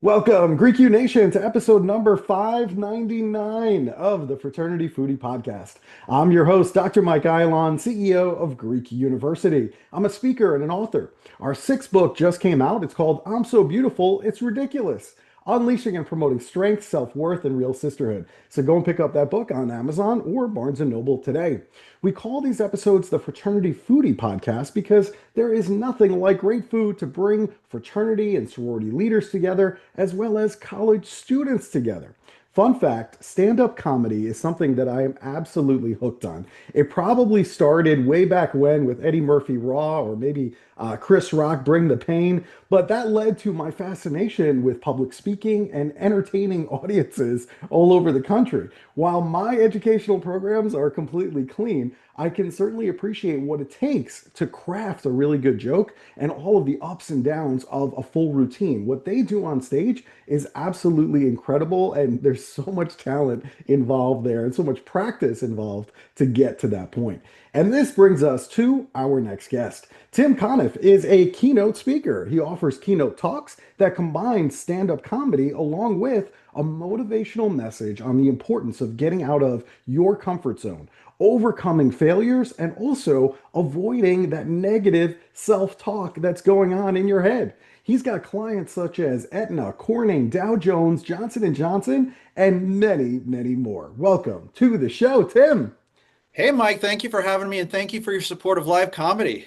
Welcome, Greek U Nation, to episode number 599 of the Fraternity Foodie Podcast. I'm your host, Dr. Mike Eilon, CEO of Greek University. I'm a speaker and an author. Our sixth book just came out. It's called I'm So Beautiful, It's Ridiculous. Unleashing and Promoting Strength, Self-Worth, and Real Sisterhood. So go and pick up that book on Amazon or Barnes & Noble today. We call these episodes the Fraternity Foodie Podcast because there is nothing like great food to bring fraternity and sorority leaders together, as well as college students together. Fun fact, stand-up comedy is something that I am absolutely hooked on. It probably started way back when with Eddie Murphy Raw or maybe Chris Rock Bring the Pain, but that led to my fascination with public speaking and entertaining audiences all over the country. While my educational programs are completely clean, I can certainly appreciate what it takes to craft a really good joke and all of the ups and downs of a full routine. What they do on stage is absolutely incredible, and there's so much talent involved there and so much practice involved to get to that point. And this brings us to our next guest. Tim Conniff is a keynote speaker. He offers keynote talks that combine stand-up comedy along with a motivational message on the importance of getting out of your comfort zone, overcoming failures, and also avoiding that negative self-talk that's going on in your head. He's got clients such as Aetna, Corning, Dow Jones, Johnson & Johnson, and many, many more. Welcome to the show, Tim. Hey, Mike, thank you for having me and thank you for your support of live comedy.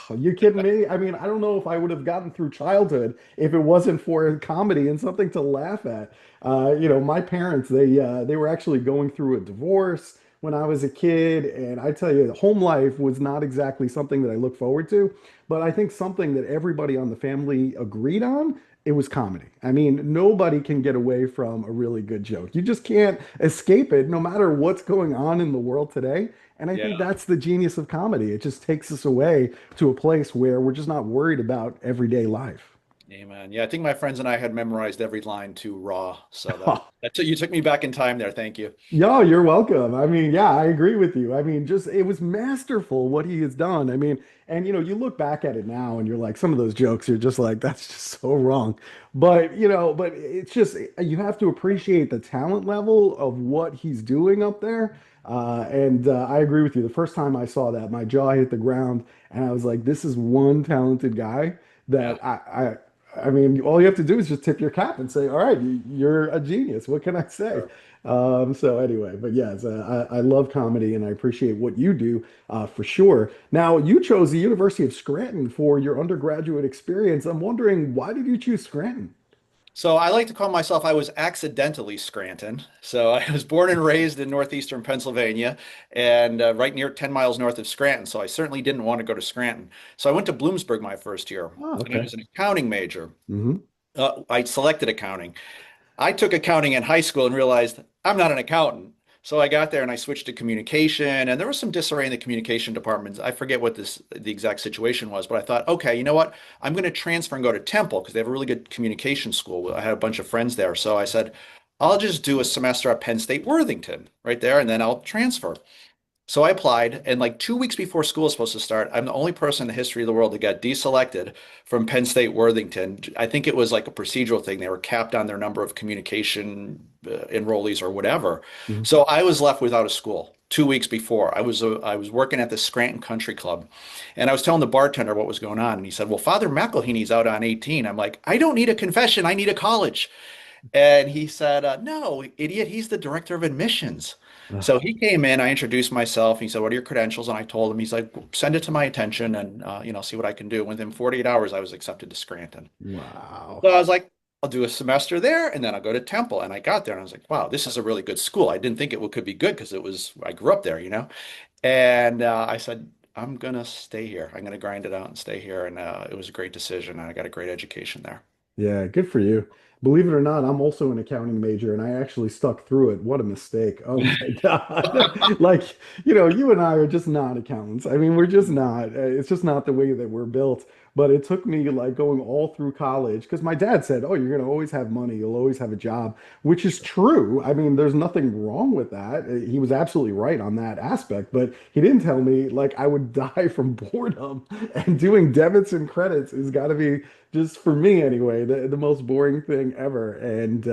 Are you kidding me? I mean, I don't know if I would have gotten through childhood if it wasn't for comedy and something to laugh at. My parents, they were actually going through a divorce when I was a kid, and I tell you, home life was not exactly something that I look forward to, but I think something that everybody on the family agreed on, it was comedy. I mean, nobody can get away from a really good joke. You just can't escape it no matter what's going on in the world today. And I think Yeah. that's the genius of comedy. It just takes us away to a place where we're just not worried about everyday life. Amen. Yeah, I think my friends and I had memorized every line to Raw. So you took me back in time there. Thank you. Yo, you're welcome. I mean, yeah, I agree with you. I mean, just it was masterful what he has done. I mean, and you look back at it now and you're like, some of those jokes, you're just like, that's just so wrong. But it's just, you have to appreciate the talent level of what he's doing up there. And I agree with you. The first time I saw that, my jaw hit the ground and I was like, this is one talented guy Yeah. that I mean, all you have to do is just tip your cap and say, all right, you're a genius. What can I say? Sure. So anyway, but yes, I love comedy and I appreciate what you do for sure. Now, you chose the University of Scranton for your undergraduate experience. I'm wondering, why did you choose Scranton? So I like to call myself, I was accidentally Scranton. So I was born and raised in northeastern Pennsylvania and right near 10 miles north of Scranton. So I certainly didn't want to go to Scranton. So I went to Bloomsburg my first year Oh, and I okay. was an accounting major. Hmm. I selected accounting. I took accounting in high school and realized I'm not an accountant. So I got there and I switched to communication, and there was some disarray in the communication departments. I forget what the exact situation was, but I thought, okay, you know what? I'm going to transfer and go to Temple because they have a really good communication school. I had a bunch of friends there. So I said, I'll just do a semester at Penn State Worthington right there, and then I'll transfer. So I applied, and like 2 weeks before school was supposed to start, I'm the only person in the history of the world that got deselected from Penn State Worthington. I think it was like a procedural thing. They were capped on their number of communication enrollees or whatever. Hmm. So I was left without a school 2 weeks before. I was working at the Scranton Country Club, and I was telling the bartender what was going on, and he said, "Well, Father McElhenney's out on 18." I'm like, "I don't need a confession. I need a college." And he said, "No, idiot, he's the director of admissions." So he came in, I introduced myself. He said, "What are your credentials?" And I told him, he's like, "Send it to my attention and, see what I can do." Within 48 hours, I was accepted to Scranton. Wow. So I was like, I'll do a semester there and then I'll go to Temple. And I got there and I was like, wow, this is a really good school. I didn't think could be good because I grew up there. And I said, I'm going to stay here. I'm going to grind it out and stay here. And it was a great decision. And I got a great education there. Yeah, good for you. Believe it or not, I'm also an accounting major and I actually stuck through it. What a mistake. Oh my God. You and I are just not accountants. I mean, we're just not. It's just not the way that we're built. But it took me like going all through college because my dad said, "Oh, you're going to always have money. You'll always have a job," which is true. I mean, there's nothing wrong with that. He was absolutely right on that aspect, but he didn't tell me like I would die from boredom and doing debits and credits has got to be just for me anyway, the most boring thing ever. And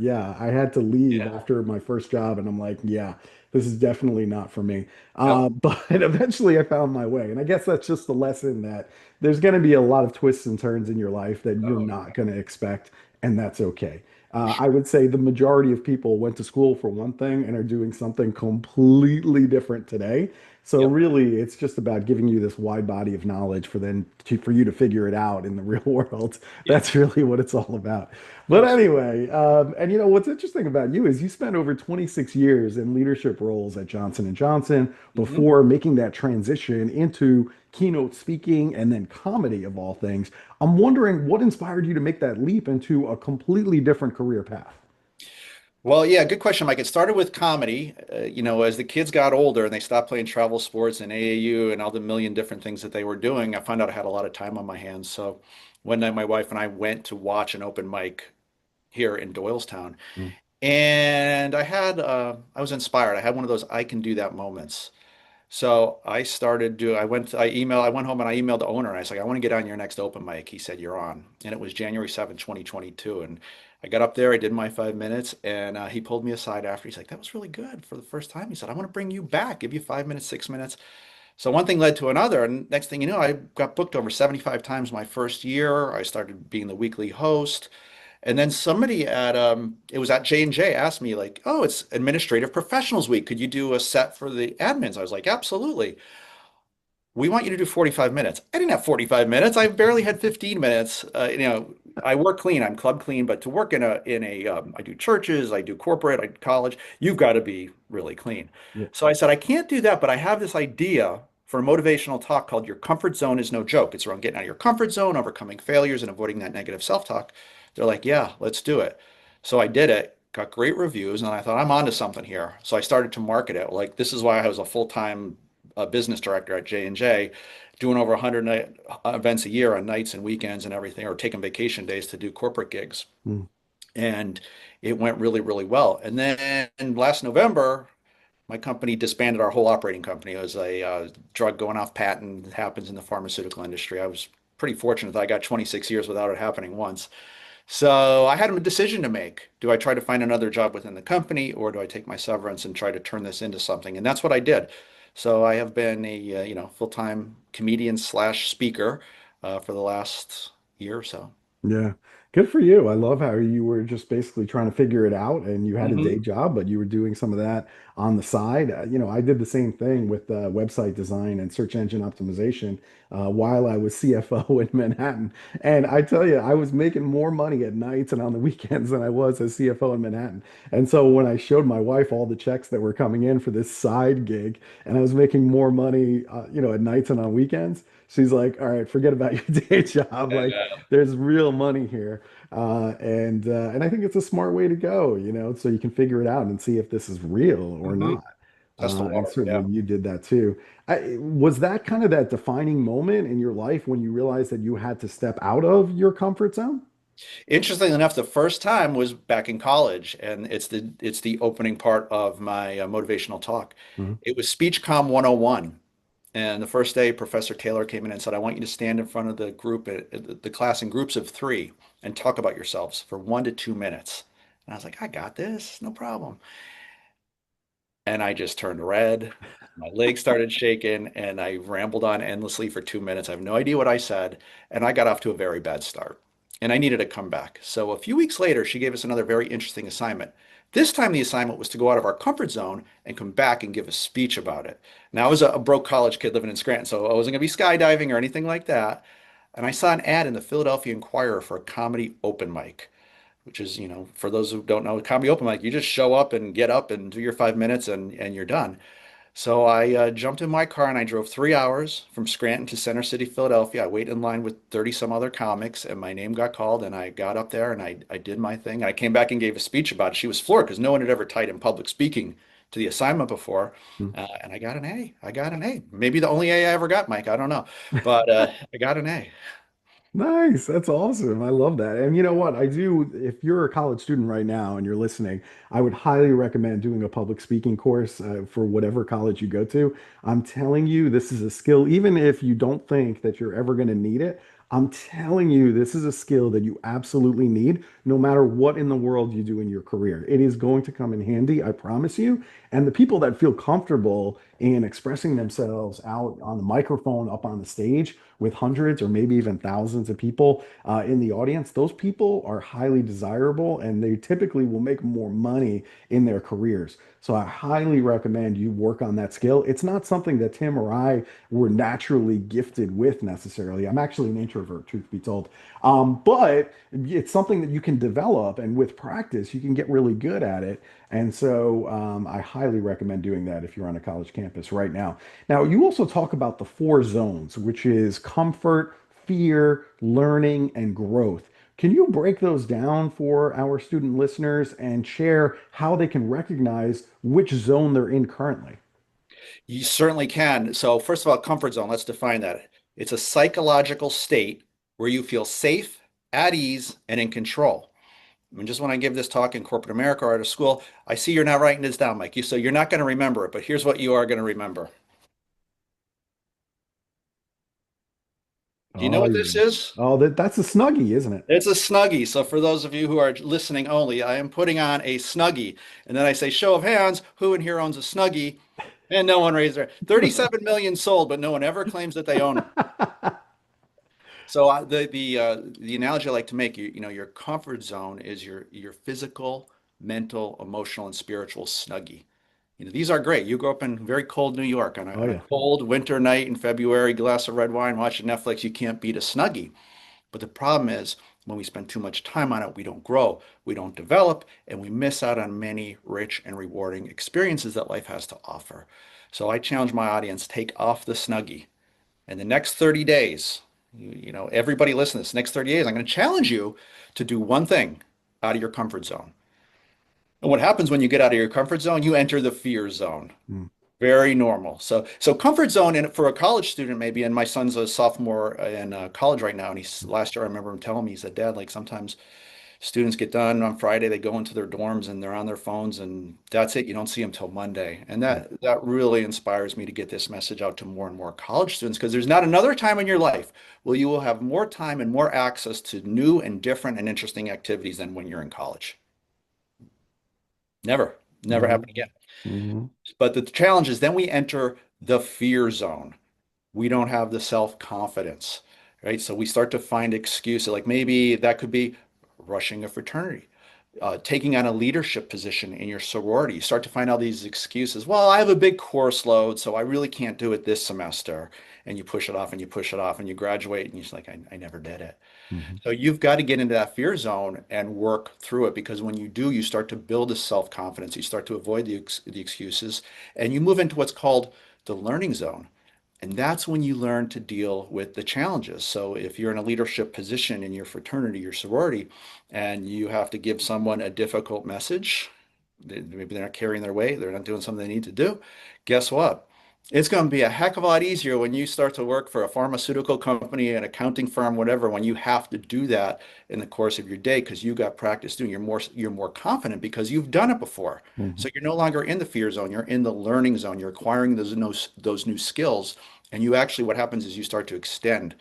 yeah, I had to leave Yeah. after my first job, and I'm like, yeah, this is definitely not for me. Yep. But eventually I found my way. And I guess that's just the lesson that there's going to be a lot of twists and turns in your life that you're Oh, not going to expect, and that's okay. I would say the majority of people went to school for one thing and are doing something completely different today. So yep. really, it's just about giving you this wide body of knowledge for you to figure it out in the real world. Yeah. That's really what it's all about. But Absolutely. anyway, and what's interesting about you is you spent over 26 years in leadership roles at Johnson and Johnson Hmm. before making that transition into keynote speaking and then comedy of all things. I'm wondering what inspired you to make that leap into a completely different career path. Well, yeah, good question, Mike. It started with comedy. As the kids got older and they stopped playing travel sports and AAU and all the million different things that they were doing, I found out I had a lot of time on my hands. So one night, my wife and I went to watch an open mic here in Doylestown, Mm. and I was inspired. I had one of those I can do that moments. So I went home and I emailed the owner and I was like, I want to get on your next open mic. He said, you're on. And it was January 7th, 2022. And I got up there, I did my 5 minutes, and he pulled me aside after. He's like, that was really good for the first time. He said, I want to bring you back, give you 5 minutes, 6 minutes. So one thing led to another. And next thing you know, I got booked over 75 times my first year. I started being the weekly host. And then somebody it was at J&J asked me like, oh, it's Administrative Professionals Week. Could you do a set for the admins? I was like, absolutely. We want you to do 45 minutes. I didn't have 45 minutes. I barely had 15 minutes. I work clean. I'm club clean, but to work I do churches, I do corporate, I do college. You've got to be really clean. Yeah. So I said, I can't do that, but I have this idea for a motivational talk called Your Comfort Zone is No Joke. It's around getting out of your comfort zone, overcoming failures, and avoiding that negative self-talk. They're like, yeah, let's do it. So I did it, got great reviews, and I thought, I'm onto something here. So I started to market it. Like, this is why I was a full-time business director at J&J, doing over 100 events a year on nights and weekends and everything, or taking vacation days to do corporate gigs. Mm. And it went really, really well. And then last November, my company disbanded our whole operating company. It was a drug going off patent that happens in the pharmaceutical industry. I was pretty fortunate that I got 26 years without it happening once. So I had a decision to make. Do I try to find another job within the company, or do I take my severance and try to turn this into something? And that's what I did. So I have been a full-time comedian slash speaker for the last year or so. Yeah. Good for you. I love how you were just basically trying to figure it out and you had a day Hmm. job, but you were doing some of that on the side. I did the same thing with website design and search engine optimization while I was CFO in Manhattan. And I tell you, I was making more money at nights and on the weekends than I was as CFO in Manhattan. And so when I showed my wife all the checks that were coming in for this side gig and I was making more money, at nights and on weekends, she's like, all right, forget about your day job. Like, there's real money here. And I think it's a smart way to go, so you can figure it out and see if this is real or Hmm. not. Test the And water. certainly Yeah. you did that too. Was that kind of that defining moment in your life when you realized that you had to step out of your comfort zone? Interestingly enough, the first time was back in college, and it's the opening part of my motivational talk. Mhm. It was Speech Comm 101. And the first day, Professor Taylor came in and said, I want you to stand in front of the group, the class in groups of three, and talk about yourselves for 1 to 2 minutes. And I was like, I got this, no problem. And I just turned red. My legs started shaking, and I rambled on endlessly for 2 minutes. I have no idea what I said, and I got off to a very bad start. And I needed to come back. So a few weeks later, she gave us another very interesting assignment. This time, the assignment was to go out of our comfort zone and come back and give a speech about it. Now, I was a broke college kid living in Scranton, so I wasn't going to be skydiving or anything like that. And I saw an ad in the Philadelphia Inquirer for a comedy open mic, which is, for those who don't know, comedy open mic, you just show up and get up and do your 5 minutes and you're done. So I jumped in my car and I drove 3 hours from Scranton to Center City, Philadelphia. I waited in line with 30 some other comics and my name got called and I got up there and I did my thing. And I came back and gave a speech about it. She was floored because no one had ever tied in public speaking to the assignment before. And I got an A. I got an A. Maybe the only A I ever got, Mike. I don't know. But I got an A. Nice. That's awesome. I love that. And you know what? I do, if you're a college student right now and you're listening, I would highly recommend doing a public speaking course for whatever college you go to. I'm telling you, this is a skill, even if you don't think that you're ever going to need it. I'm telling you, this is a skill that you absolutely need no matter what in the world you do in your career. It is going to come in handy, I promise you. And the people that feel comfortable in expressing themselves out on the microphone, up on the stage, with hundreds or maybe even thousands of people in the audience, those people are highly desirable and they typically will make more money in their careers. So I highly recommend you work on that skill. It's not something that Tim or I were naturally gifted with necessarily. I'm actually an introvert, truth be told. But it's something that you can develop, and with practice, you can get really good at it. And so I highly recommend doing that if you're on a college campus right now. Now, you also talk about the four zones, which is comfort, fear, learning, and growth. Can you break those down for our student listeners and share how they can recognize which zone they're in currently? You certainly can. So, first of all, comfort zone, let's define that. It's a psychological state where you feel safe, at ease, and in control. I mean, just when I give this talk in corporate America or at a school, I see you're not writing this down, Mike. So you're not going to remember it, but here's what you are going to remember. Do you know Oh, what yeah. this is? Oh, that's a Snuggie, isn't it? It's a Snuggie. So for those of you who are listening only, I am putting on a Snuggie. And then I say, show of hands, who in here owns a Snuggie? And no one raised their 37 million sold, but no one ever claims that they own them. So the analogy I like to make, your comfort zone is your physical, mental, emotional, and spiritual Snuggie. These are great. You grew up in very cold New York on a, Oh, on a yeah. cold winter night in February, glass of red wine, watching Netflix. You can't beat a Snuggie. But the problem is when we spend too much time on it, we don't grow, we don't develop, and we miss out on many rich and rewarding experiences that life has to offer. So I challenge my audience, take off the Snuggie. And the next 30 days, everybody listen to this, next 30 days, I'm going to challenge you to do one thing out of your comfort zone. And what happens when you get out of your comfort zone? You enter the fear zone. Mm. Very normal. So comfort zone in, for a college student maybe, and my son's a sophomore in college right now, and he's last year I remember him telling me, he said, Dad, like sometimes students get done on Friday, they go into their dorms and they're on their phones, and that's it. You don't see them till Monday, and Yeah. that really inspires me to get this message out to more and more college students because there's not another time in your life where you will have more time and more access to new and different and interesting activities than when you're in college. Never Hmm. happen again. Hmm. But the challenge is then we enter the fear zone. We don't have the self-confidence, right? So we start to find excuses. Like maybe that could be rushing a fraternity, taking on a leadership position in your sorority. You start to find all these excuses. Well, I have a big course load, so I really can't do it this semester. And you push it off and you push it off and you graduate and you're just like, I never did it. Hmm. So you've got to get into that fear zone and work through it because when you do, you start to build a self-confidence. You start to avoid the excuses and you move into what's called the learning zone. And that's when you learn to deal with the challenges. So if you're in a leadership position in your fraternity, your sorority, and you have to give someone a difficult message, maybe they're not carrying their weight, they're not doing something they need to do, guess what? It's going to be a heck of a lot easier when you start to work for a pharmaceutical company, an accounting firm, whatever, when you have to do that in the course of your day because you got practice doing. You're more confident because you've done it before. Hmm. So you're no longer in the fear zone, you're in the learning zone. You're acquiring those new skills. And you actually, what happens is you start to extend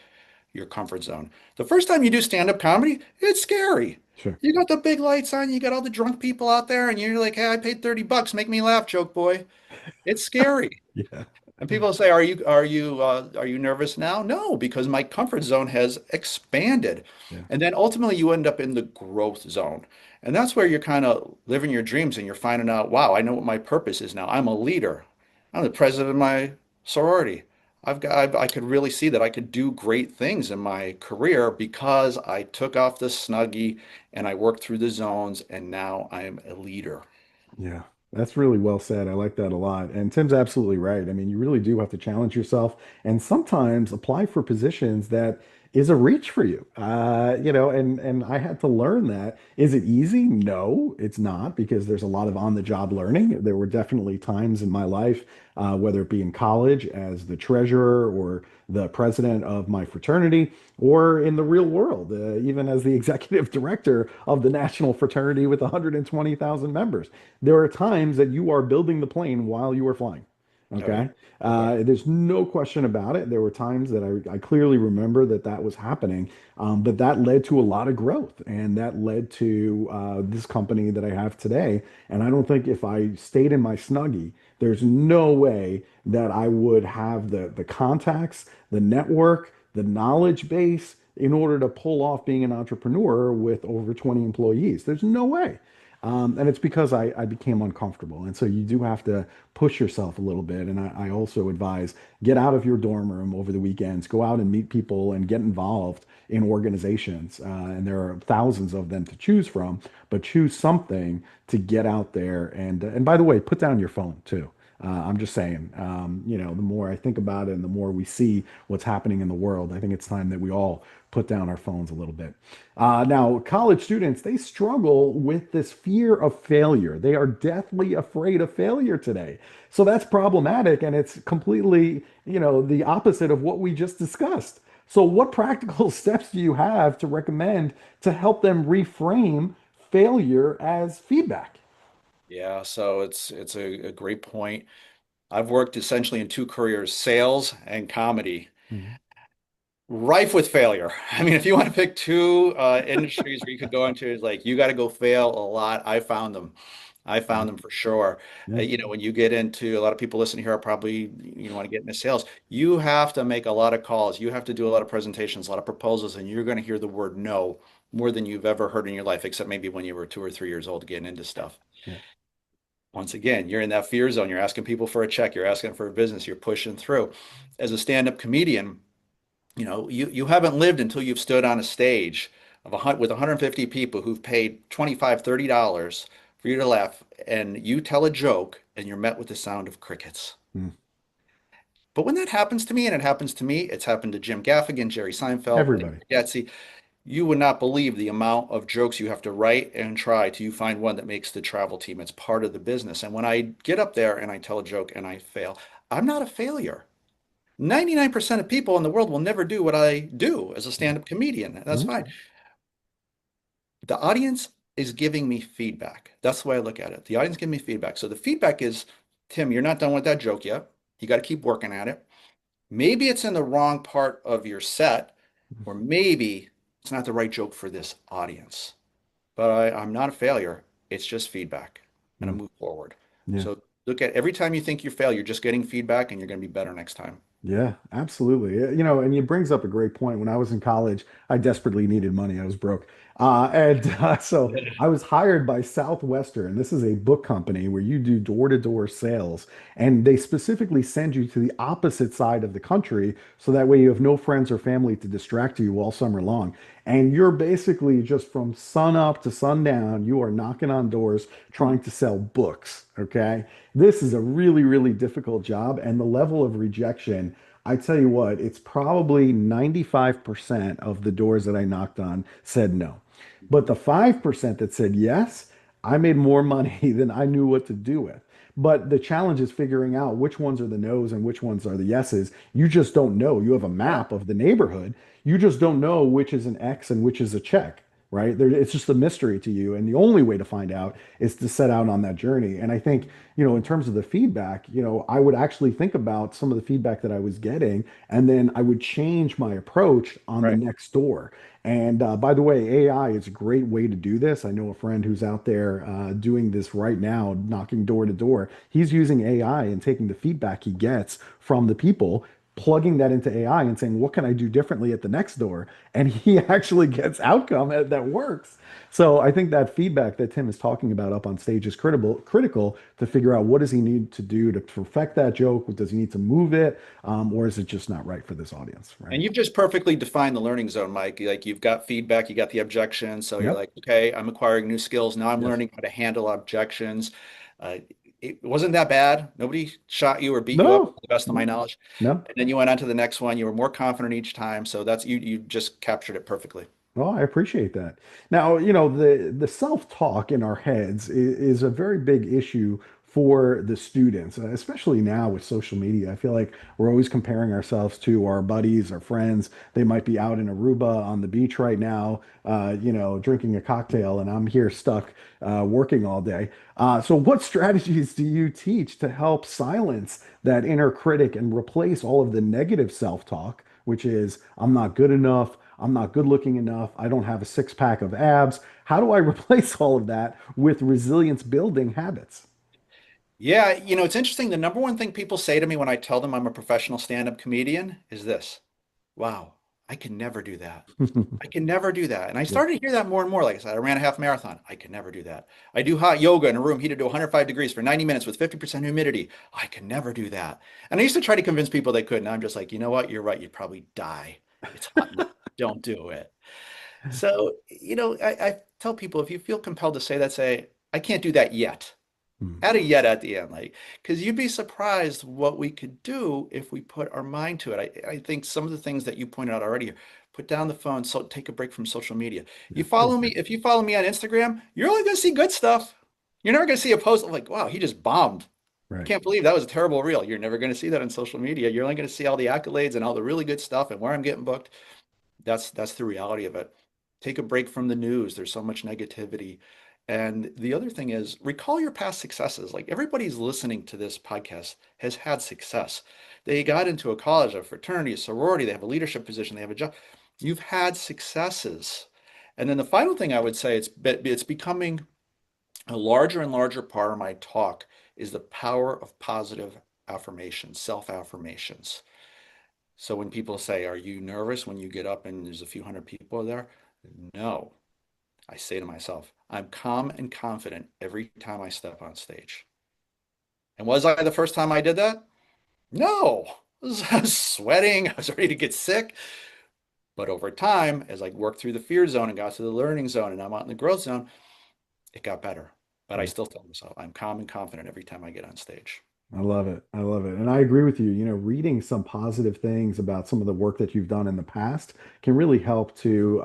your comfort zone. The first time you do stand-up comedy, it's scary. Sure. You got the big lights on, you got all the drunk people out there, and you're like, hey, I paid $30, make me laugh, joke boy. It's scary. Yeah. And people say, are you nervous now? No, because my comfort zone has expanded. Yeah. And then ultimately you end up in the growth zone. And that's where you're kind of living your dreams and you're finding out, wow, I know what my purpose is now. I'm a leader. I'm the president of my sorority. I could really see that I could do great things in my career because I took off the Snuggie and I worked through the zones and now I am a leader. Yeah, that's really well said. I like that a lot. And Tim's absolutely right. I mean, you really do have to challenge yourself and sometimes apply for positions that is a reach for you. And I had to learn that. Is it easy? No, it's not, because there's a lot of on-the-job learning. There were definitely times in my life, whether it be in college as the treasurer or the president of my fraternity, or in the real world, even as the executive director of the national fraternity with 120,000 members. There are times that you are building the plane while you are flying. Oh yeah. Okay. Oh yeah. There's no question about it. There were times that I clearly remember that that was happening, but that led to a lot of growth, and that led to this company that I have today. And I don't think if I stayed in my snuggie, there's no way that I would have the contacts, the network, the knowledge base in order to pull off being an entrepreneur with over 20 employees. There's no way. And it's because I became uncomfortable. And so you do have to push yourself a little bit. And I also advise get out of your dorm room over the weekends, go out and meet people and get involved in organizations. And there are thousands of them to choose from, but choose something to get out there. And by the way, put down your phone too. I'm just saying, the more I think about it and the more we see what's happening in the world, I think it's time that we all put down our phones a little bit. Now, college students, they struggle with this fear of failure. They are deathly afraid of failure today. So that's problematic, and it's completely, the opposite of what we just discussed. So what practical steps do you have to recommend to help them reframe failure as feedback? Yeah, so it's a great point. I've worked essentially in two careers, sales and comedy, Mhm. rife with failure. I mean, if you want to pick two industries where you could go into, is like you got to go fail a lot. I found them. I Yeah. found them for sure. Yeah. When you get into, a lot of people listening here are probably, want to get into sales. You have to make a lot of calls. You have to do a lot of presentations, a lot of proposals, and you're going to hear the word no more than you've ever heard in your life, except maybe when you were 2 or 3 years old getting into stuff. Yeah. Once again, you're in that fear zone. You're asking people for a check. You're asking for a business. You're pushing through. As a stand-up comedian, you haven't lived until you've stood on a stage with 150 people who've paid 25, $30 for you to laugh, and you tell a joke and you're met with the sound of crickets. Mm. But when that happens to me, and it happens to me, it's happened to Jim Gaffigan, Jerry Seinfeld, Nick Everybody. Bargatze, you would not believe the amount of jokes you have to write and try till you find one that makes the travel team. It's part of the business. And when I get up there and I tell a joke and I fail, I'm not a failure. 99% of people in the world will never do what I do as a Yeah. stand-up comedian. That's Mhm. fine. The audience is giving me feedback. That's the way I look at it. The audience giving me feedback. So the feedback is, Tim, you're not done with that joke yet. You got to keep working at it. Maybe it's in the wrong part of your set, or maybe it's not the right joke for this audience. But I'm not a failure. It's just feedback, and I Mm. move forward. Yeah. So look at every time you think you fail, you're just getting feedback, and you're going to be better next time. Yeah, absolutely. And it brings up a great point. When I was in college, I desperately needed money. I was broke. So I was hired by Southwestern. This is a book company where you do door-to-door sales, and they specifically send you to the opposite side of the country so that way you have no friends or family to distract you all summer long. And you're basically just from sun up to sundown, you are knocking on doors trying to sell books. Okay. This is a really, really difficult job, and the level of rejection, I tell you what, it's probably 95% of the doors that I knocked on said no. But the 5% that said yes, I made more money than I knew what to do with. But the challenge is figuring out which ones are the no's and which ones are the yeses. You just don't know. You have a Yeah. map of the neighborhood. You just don't know which is an X and which is a check, right? It's just a mystery to you. And the only way to find out is to set out on that journey. And I think, in terms of the feedback, I would actually think about some of the feedback that I was getting, and then I would change my approach on the Right. next door. And by the way, AI is a great way to do this. I know a friend who's out there doing this right now, knocking door to door. He's using AI and taking the feedback he gets from the people, plugging that into AI and saying, what can I do differently at the next door? And he actually gets outcome that works. So I think that feedback that Tim is talking about up on stage is critical to figure out what does he need to do to perfect that joke? Does he need to move it? Or is it just not right for this audience, right? And you've just perfectly defined the learning zone, Mike. Like you've got feedback, you got the objection. So you're Yep. like, okay, I'm acquiring new skills. Now I'm Yes. learning how to handle objections. Uh, it wasn't that bad. Nobody shot you or beat you up, to No, the best of my no, knowledge. no. And then you went on to the next one. You were more confident each time. So that's you just captured it perfectly. Well, I appreciate that. Now, the self-talk in our heads is a very big issue for the students, especially now with social media. I feel like we're always comparing ourselves to our buddies, our friends. They might be out in Aruba on the beach right now, drinking a cocktail, and I'm here stuck working all day. So, what strategies do you teach to help silence that inner critic and replace all of the negative self-talk, which is, I'm not good enough. I'm not good looking enough. I don't have a six pack of abs. How do I replace all of that with resilience building habits? Yeah, it's interesting. The number one thing people say to me when I tell them I'm a professional stand-up comedian is this: wow, I can never do that. I can never do that. And I Yeah. started to hear that more and more. Like I said, I ran a half marathon. I can never do that. I do hot yoga in a room heated to 105 degrees for 90 minutes with 50% humidity. I can never do that. And I used to try to convince people they could. Now I'm just like, you know what? You're right. You'd probably die. It's hot. Don't do it. So, I tell people if you feel compelled to say that, say, I can't do that yet. Hmm. Add a yet at the end, like, because you'd be surprised what we could do if we put our mind to it. I think some of the things that you pointed out already, put down the phone, so take a break from social media. Yeah, great tip. If you follow me on Instagram, you're only going to see good stuff. You're never going to see a post like, wow, he just bombed. I Right. can't believe that was a terrible reel. You're never going to see that on social media. You're only going to see all the accolades and all the really good stuff and where I'm getting booked. That's the reality of it. Take a break from the news. There's so much negativity. And the other thing is recall your past successes. Like everybody's listening to this podcast has had success. They got into a college, a fraternity, a sorority, they have a leadership position, they have a job. You've had successes. And then the final thing I would say, it's becoming a larger and larger part of my talk is the power of positive affirmations, self-affirmations. So when people say, are you nervous when you get up and there's a few hundred people there? No. I say to myself, I'm calm and confident every time I step on stage. And was I the first time I did that? No. I was sweating. I was ready to get sick. But over time, as I worked through the fear zone and got to the learning zone and I'm out in the growth zone, it got better. But I Yeah. still tell myself, I'm calm and confident every time I get on stage. I love it. I love it. And I agree with you. Reading some positive things about some of the work that you've done in the past can really help to,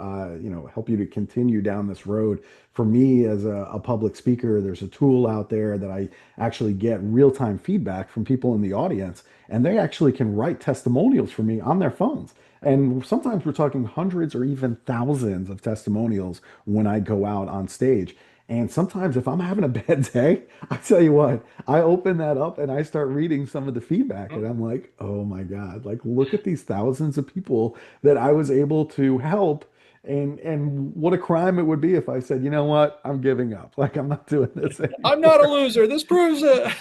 help you to continue down this road. For me, as a public speaker, there's a tool out there that I actually get real-time feedback from people in the audience, and they actually can write testimonials for me on their phones. And sometimes we're talking hundreds or even thousands of testimonials when I go out on stage. And sometimes if I'm having a bad day, I tell you what, I open that up and I start reading some of the feedback, and I'm like, oh my God, like look at these thousands of people that I was able to help. And what a crime it would be if I said, you know what, I'm giving up. Like I'm not doing this I'm not a anymore. loser. This proves it.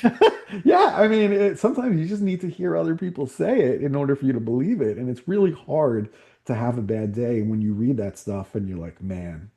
Yeah, I mean, sometimes you just need to hear other people say it in order for you to believe it. And it's really hard to have a bad day when you read that stuff and you're like, man,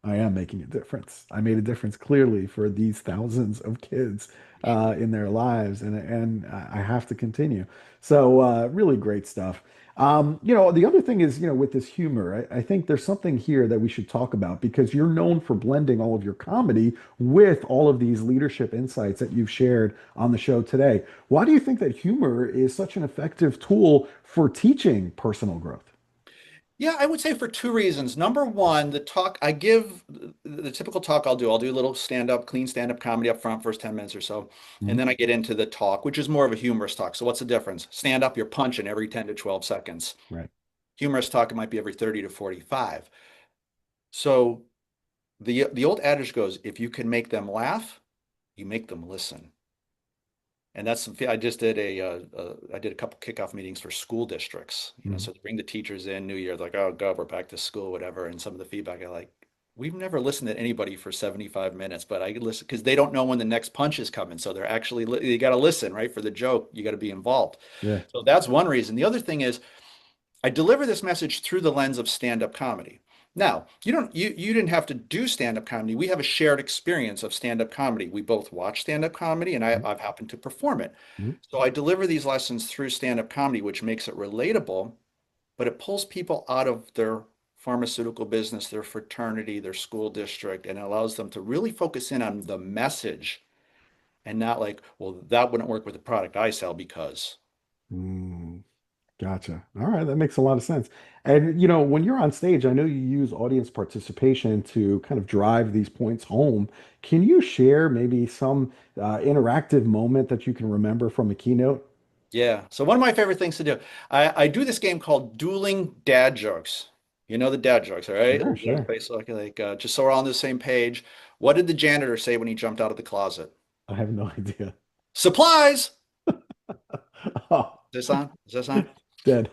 I am making a difference. I made a difference clearly for these thousands of kids in their lives, and I have to continue. So really great stuff. The other thing is, with this humor, I think there's something here that we should talk about because you're known for blending all of your comedy with all of these leadership insights that you've shared on the show today. Why do you think that humor is such an effective tool for teaching personal growth? Yeah, I would say for two reasons. Number one, the talk I give, the typical talk I'll do a little stand-up, clean stand-up comedy up front, first 10 minutes or so. And Mhm. then I get into the talk, which is more of a humorous talk. So what's the difference? Stand up, you're punching every 10 to 12 seconds. Right. Humorous talk, it might be every 30 to 45. So the old adage goes, if you can make them laugh, you make them listen. And that's I just did I did a couple kickoff meetings for school districts, Mhm. so they bring the teachers in New Year, like, oh God, we're back to school, whatever. And some of the feedback I like, we've never listened to anybody for 75 minutes, but I could listen because they don't know when the next punch is coming. So they're actually, you got to listen, right? For the joke, you got to be involved. Yeah. So that's one reason. The other thing is I deliver this message through the lens of stand-up comedy. Now, you didn't have to do stand-up comedy. We have a shared experience of stand-up comedy. We both watch stand-up comedy and I've happened to perform it. Mhm. So I deliver these lessons through stand-up comedy, which makes it relatable, but it pulls people out of their pharmaceutical business, their fraternity, their school district, and allows them to really focus in on the message and not like, well, that wouldn't work with the product I sell because. Mm, gotcha. All right, that makes a lot of sense. And when you're on stage, I know you use audience participation to kind of drive these points home. Can you share maybe some interactive moment that you can remember from a keynote? Yeah. So one of my favorite things to do, I do this game called Dueling Dad Jokes. You know the dad jokes, all right? Sure, sure. Basically, like just so we're all on the same page. What did the janitor say when he jumped out of the closet? I have no idea. Supplies. Oh, Is this on? Is this on? dead.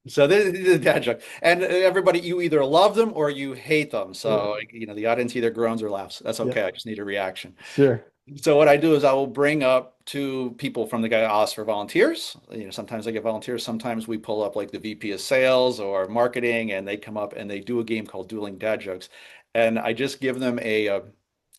So this is a dad joke, and everybody, you either love them or you hate them. So the audience either groans or laughs. That's Yeah, okay. I just need a reaction. sure. So what I do is I will bring up two people from the guy ask for volunteers. Sometimes I get volunteers. Sometimes we pull up like the VP of sales or marketing, and they come up and they do a game called Dueling Dad Jokes. And I just give them a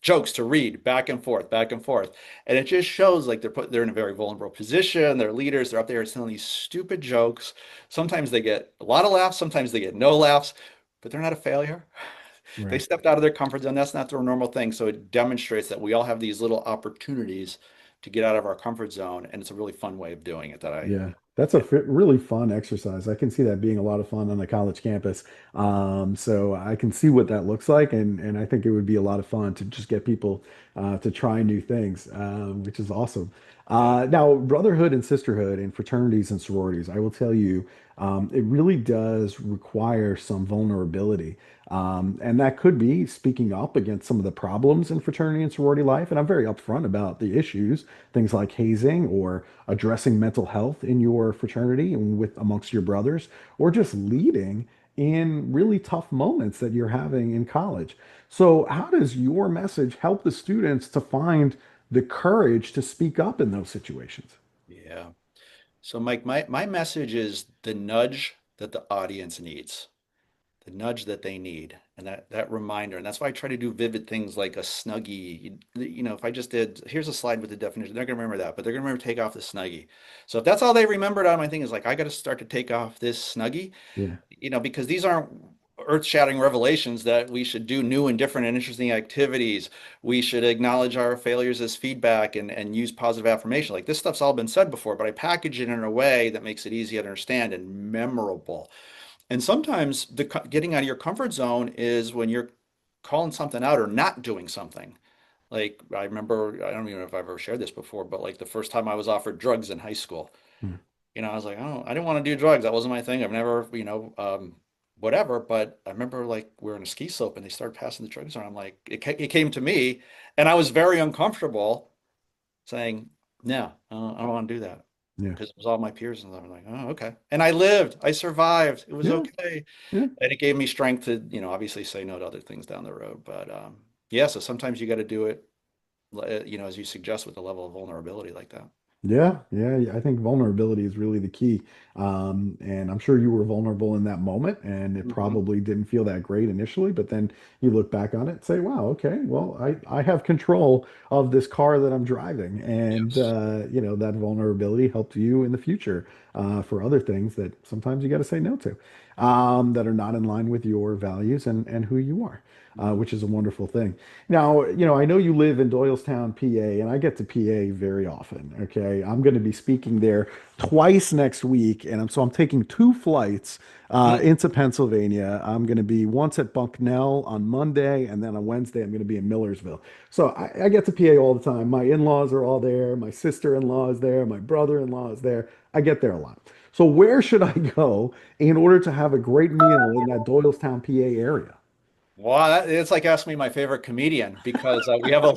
jokes to read back and forth, back and forth, and it just shows like they're in a very vulnerable position. They're leaders. They're up there telling these stupid jokes. Sometimes they get a lot of laughs. Sometimes they get no laughs, but they're not a failure. They Right. stepped out of their comfort zone. That's not their normal thing. So it demonstrates that we all have these little opportunities to get out of our comfort zone. And it's a really fun way of doing it that Yeah, that's a yeah, really fun exercise. I can see that being a lot of fun on a college campus. So I can see what that looks like, and I think it would be a lot of fun to just get people to try new things, which is awesome. yeah, Now, brotherhood and sisterhood and fraternities and sororities, I will tell you, it really does require some vulnerability. And that could be speaking up against some of the problems in fraternity and sorority life. And I'm very upfront about the issues, things like hazing or addressing mental health in your fraternity and with amongst your brothers, or just leading in really tough moments that you're having in college. So, how does your message help the students to find the courage to speak up in those situations? yeah. So Mike, my message is the nudge that the audience needs, the nudge that they need, and that reminder. And that's why I try to do vivid things like a Snuggie. If I just did, here's a slide with the definition, they're gonna remember that, but they're gonna remember take off the Snuggie. So if that's all they remembered on my thing is like, I got to start to take off this Snuggie, Yeah, because these aren't earth-shattering revelations that we should do new and different and interesting activities. We should acknowledge our failures as feedback and use positive affirmation. Like this stuff's all been said before, but I package it in a way that makes it easy to understand and memorable. And sometimes getting out of your comfort zone is when you're calling something out or not doing something. Like I remember, I don't even know if I've ever shared this before, but like the first time I was offered drugs in high school, mm, I was like, oh, I didn't want to do drugs. That wasn't my thing. I've never, whatever. But I remember like we're on a ski slope and they started passing the drugs around. I'm like, it came to me and I was very uncomfortable saying, no, I don't want to do that yeah, because it was all my peers and I'm like, oh, okay. And I lived, I survived. It was yeah, okay. yeah. And it gave me strength to, obviously say no to other things down the road. But yeah, so sometimes you got to do it, as you suggest with a level of vulnerability like that. Yeah, yeah, yeah, I think vulnerability is really the key. And I'm sure you were vulnerable in that moment, and it Mhm. probably didn't feel that great initially, but then you look back on it and say, wow, okay, well, I have control of this car that I'm driving. And, Yes. that vulnerability helped you in the future for other things that sometimes you got to say no to, that are not in line with your values and who you are, Mhm. which is a wonderful thing. Now, I know you live in Doylestown, PA, and I get to PA very often. Okay. I'm going to be speaking there twice next week. And so I'm taking two flights into Pennsylvania. I'm going to be once at Bucknell on Monday, and then on Wednesday, I'm going to be in Millersville. So I get to PA all the time. My in-laws are all there. My sister-in-law is there. My brother-in-law is there. I get there a lot. So where should I go in order to have a great meal in that Doylestown, PA area? Wow, it's like asking me my favorite comedian because we have a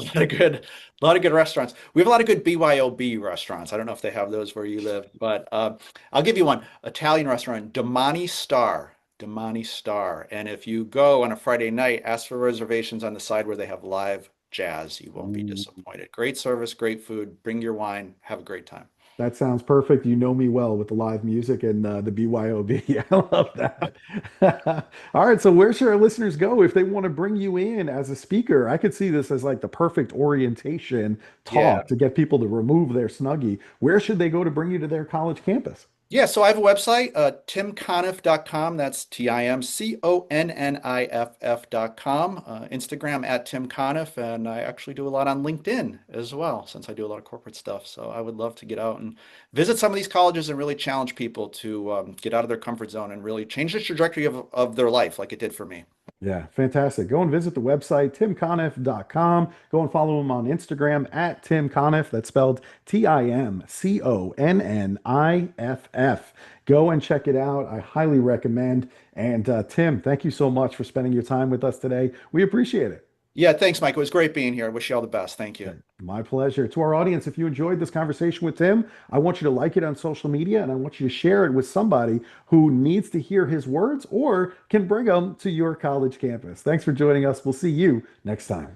lot of good restaurants. We have a lot of good BYOB restaurants. I don't know if they have those where you live, but I'll give you one. Italian restaurant, Domani Star, Domani Star. And if you go on a Friday night, ask for reservations on the side where they have live jazz. You won't be Ooh. disappointed. Great service, great food. Bring your wine. Have a great time. That sounds perfect. You know me well with the live music and the BYOB. I love that. All right, so where should our listeners go if they want to bring you in as a speaker? I could see this as like the perfect orientation Yeah. talk to get people to remove their snuggie. Where should they go to bring you to their college campus? Yeah, so I have a website, timconniff.com. That's TimConniff.com. Instagram at timconniff, and I actually do a lot on LinkedIn as well, since I do a lot of corporate stuff. So I would love to get out and visit some of these colleges and really challenge people to get out of their comfort zone and really change the trajectory of their life, like it did for me. Yeah, fantastic. Go and visit the website, timconniff.com. Go and follow him on Instagram at Tim Conniff. That's spelled Timconniff. Go and check it out. I highly recommend. And Tim, thank you so much for spending your time with us today. We appreciate it. Yeah, thanks, Mike. It was great being here. I wish you all the best. Thank you. My pleasure. To our audience, if you enjoyed this conversation with Tim, I want you to like it on social media and I want you to share it with somebody who needs to hear his words or can bring them to your college campus. Thanks for joining us. We'll see you next time.